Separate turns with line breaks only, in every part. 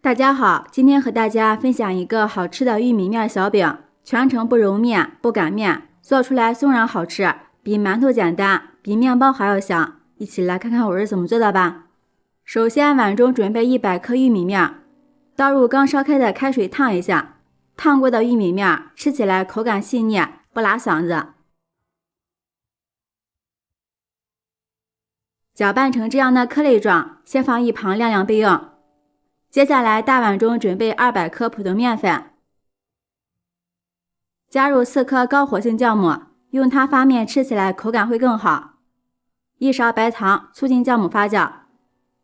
大家好，今天和大家分享一个好吃的玉米面小饼，全程不揉面、不擀面，做出来松软好吃，比馒头简单，比面包还要香。一起来看看我是怎么做的吧。首先，碗中准备100克玉米面，倒入刚烧开的开水烫一下，烫过的玉米面吃起来口感细腻，不拉嗓子。搅拌成这样的颗粒状，先放一旁晾晾备用。接下来大碗中准备200克普通面粉，加入4颗高活性酵母，用它发面吃起来口感会更好。1勺白糖促进酵母发酵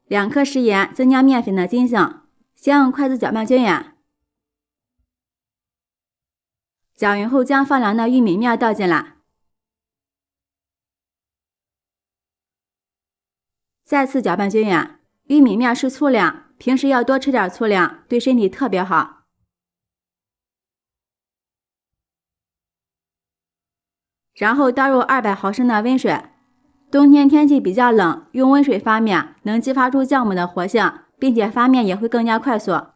，2克食盐增加面粉的筋性，先用筷子搅拌均匀。搅匀后将放凉的玉米面倒进来，再次搅拌均匀。玉米面是粗粮，平时要多吃点粗粮，对身体特别好。然后倒入200毫升的温水，冬天天气比较冷，用温水发面能激发出酵母的活性，并且发面也会更加快速。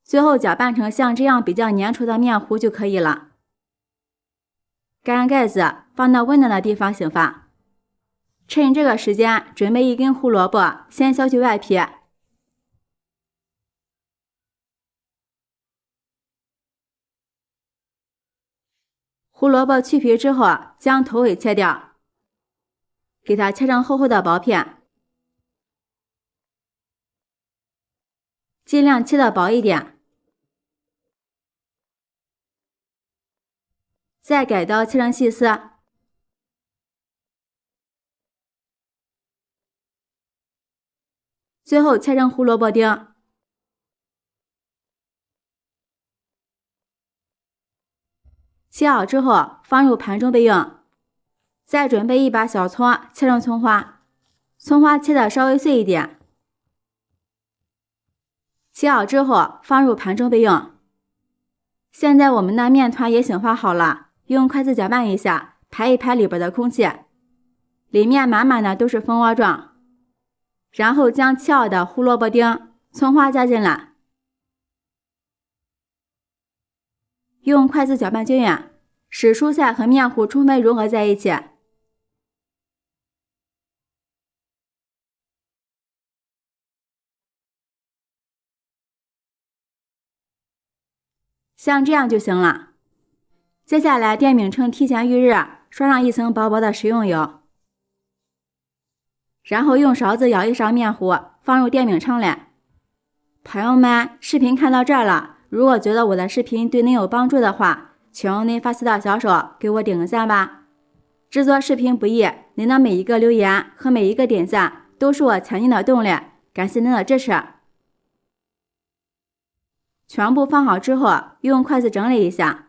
最后搅拌成像这样比较粘稠的面糊就可以了。盖上盖子，放到温暖的地方醒发。趁这个时间，准备1根胡萝卜，先削去外皮。胡萝卜去皮之后，将头尾切掉，给它切成厚厚的薄片，尽量切的薄一点。再改刀切成细丝。最后切成胡萝卜丁，切好之后放入盘中备用。再准备1把小葱，切成葱花，葱花切的稍微碎一点。切好之后放入盘中备用。现在我们的面团也醒发好了，用筷子搅拌一下，排一排里边的空气，里面满满的都是蜂窝状。然后将切好的胡萝卜丁、葱花加进来，用筷子搅拌均匀，使蔬菜和面糊充分融合在一起。像这样就行了。接下来电饼铛提前预热，刷上一层薄薄的食用油，然后用勺子舀一勺面糊放入电饼铛里。朋友们，视频看到这儿了，如果觉得我的视频对您有帮助的话，请用您发起的小手给我点个赞吧。制作视频不易，您的每一个留言和每一个点赞都是我前进的动力，感谢您的支持。全部放好之后，用筷子整理一下。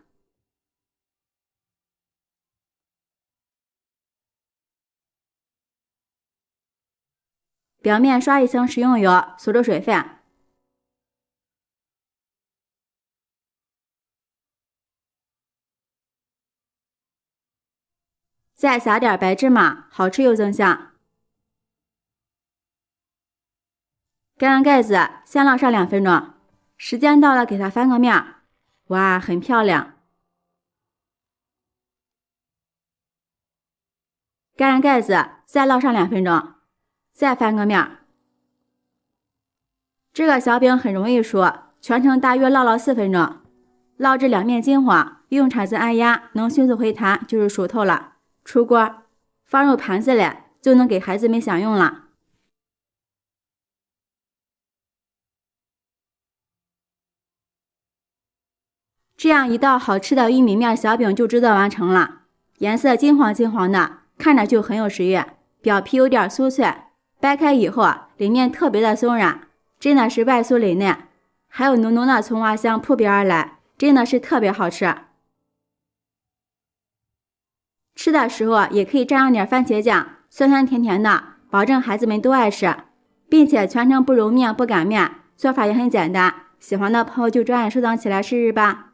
表面刷一层食用油，锁住水分。再撒点白芝麻，好吃又增香。盖上盖子，先烙上2分钟。时间到了，给它翻个面。哇，很漂亮。盖上盖子，再烙上2分钟，再翻个面。这个小饼很容易熟，全程大约烙了4分钟。烙至2面金黄，用铲子按压，能迅速回弹，就是熟透了。出锅，放入盘子里，就能给孩子们享用了。这样一道好吃的玉米面小饼就制作完成了，颜色金黄金黄的，看着就很有食欲，表皮有点酥脆，掰开以后里面特别的松软，真的是外酥里嫩，还有浓浓的葱花香扑鼻而来，真的是特别好吃。吃的时候也可以蘸上点番茄酱，酸酸甜甜的，保证孩子们都爱吃，并且全程不揉面不擀面，做法也很简单，喜欢的朋友就抓紧收藏起来试试吧。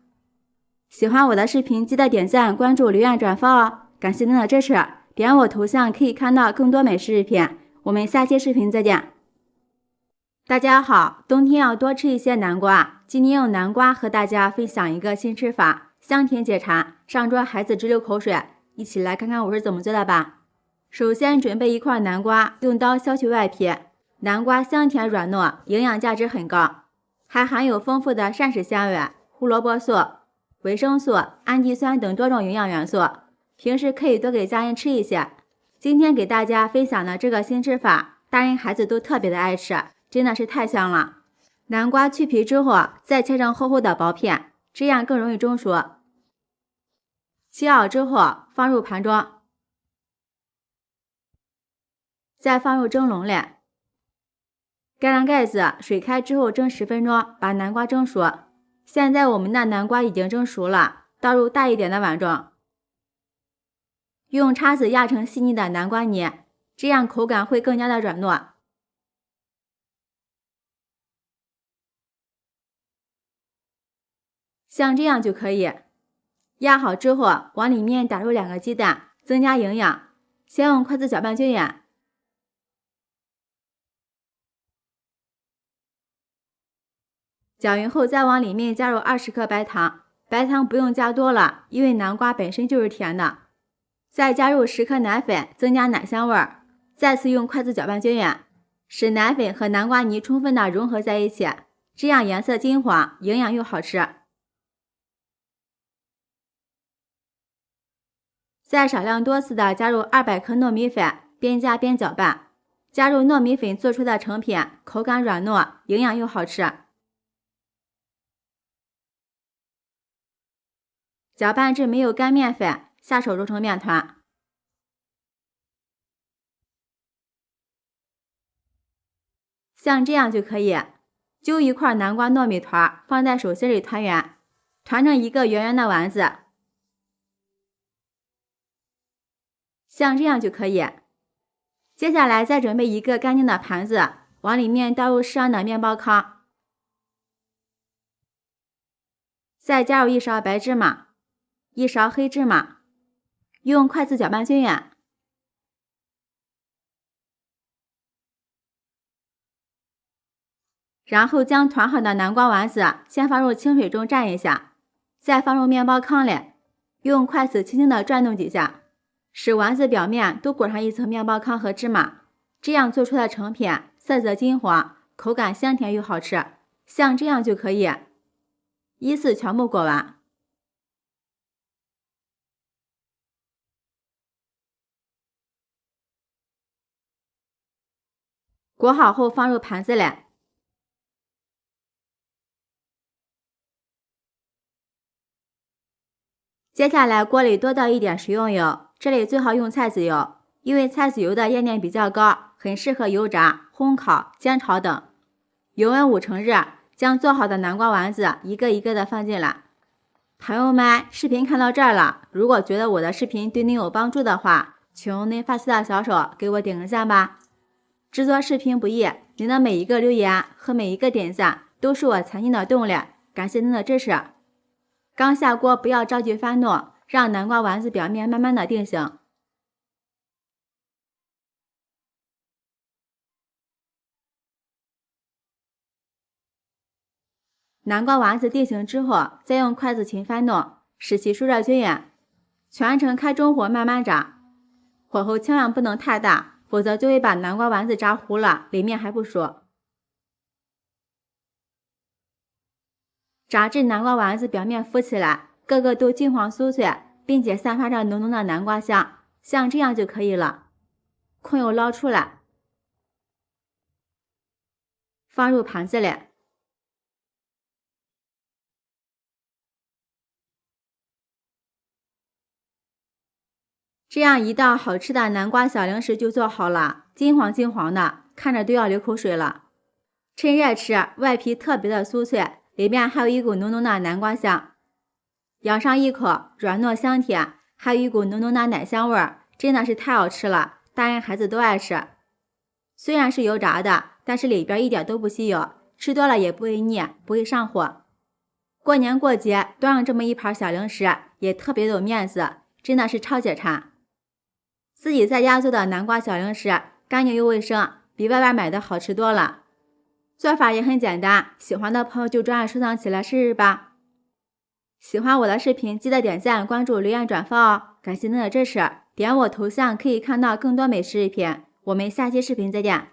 喜欢我的视频记得点赞、关注、留言、转发哦，感谢您的支持。点我头像可以看到更多美食视频，我们下期视频再见。大家好，冬天要多吃一些南瓜。今天用南瓜和大家分享一个新吃法，香甜解馋，上桌孩子直流口水。一起来看看我是怎么做的吧。首先准备一块南瓜，用刀削去外皮。南瓜香甜软糯，营养价值很高，还含有丰富的膳食纤维、胡萝卜素、维生素、氨基酸等多种营养元素，平时可以多给家人吃一些。今天给大家分享的这个新吃法，大人孩子都特别的爱吃，真的是太香了。南瓜去皮之后，再切成厚厚的薄片，这样更容易中熟。切好之后放入盘中，再放入蒸笼里，盖上盖子，水开之后蒸10分钟，把南瓜蒸熟。现在我们的南瓜已经蒸熟了，倒入大一点的碗中，用叉子压成细腻的南瓜泥，这样口感会更加的软糯。像这样就可以。压好之后，往里面打入2个鸡蛋，增加营养。先用筷子搅拌均匀。搅匀后，再往里面加入20克白糖，白糖不用加多了，因为南瓜本身就是甜的。再加入10克奶粉，增加奶香味儿。再次用筷子搅拌均匀，使奶粉和南瓜泥充分的融合在一起，这样颜色金黄，营养又好吃。再少量多次的加入200克糯米粉，边加边搅拌。加入糯米粉做出的成品，口感软糯，营养又好吃。搅拌至没有干面粉，下手揉成面团。像这样就可以。揪一块南瓜糯米团，放在手心里团圆，团成一个圆圆的丸子。像这样就可以。接下来再准备一个干净的盘子，往里面倒入适量的面包糠，再加入1勺白芝麻、1勺黑芝麻，用筷子搅拌均匀。然后将团好的南瓜丸子先放入清水中蘸一下，再放入面包糠里，用筷子轻轻的转动几下，使丸子表面都裹上一层面包糠和芝麻，这样做出的成品色泽金黄，口感香甜又好吃。像这样就可以。依次全部裹完。裹好后放入盘子里。接下来锅里多倒一点食用油，这里最好用菜籽油，因为菜籽油的液点比较高，很适合油炸、烘烤、煎炒等。油温5成热，将做好的南瓜丸子一个一个的放进来。朋友们，视频看到这儿了，如果觉得我的视频对您有帮助的话，请用您发丝的小手给我点个赞吧。制作视频不易，您的每一个留言和每一个点赞都是我前进的动力，感谢您的支持。刚下锅不要着急翻动，让南瓜丸子表面慢慢的定型。南瓜丸子定型之后，再用筷子勤翻动，使其受热均匀。全程开中火慢慢炸，火候千万不能太大，否则就会把南瓜丸子炸糊了，里面还不熟。炸至南瓜丸子表面浮起来，个个都金黄酥脆，并且散发着浓浓的南瓜香，像这样就可以了。控油捞出来，放入盘子里。这样一道好吃的南瓜小零食就做好了，金黄金黄的，看着都要流口水了。趁热吃，外皮特别的酥脆，里面还有一股浓浓的南瓜香。咬上一口，软糯香甜，还有一股浓浓的奶香味儿，真的是太好吃了，大人孩子都爱吃。虽然是油炸的，但是里边一点都不吸油，吃多了也不会腻，不会上火。过年过节端上这么一盘小零食，也特别有面子，真的是超解馋。自己在家做的南瓜小零食，干净又卫生，比外边买的好吃多了。做法也很简单，喜欢的朋友就专案收藏起来试试吧。喜欢我的视频，记得点赞、关注、留言、转发哦！感谢您的支持，点我头像可以看到更多美食视频。我们下期视频再见。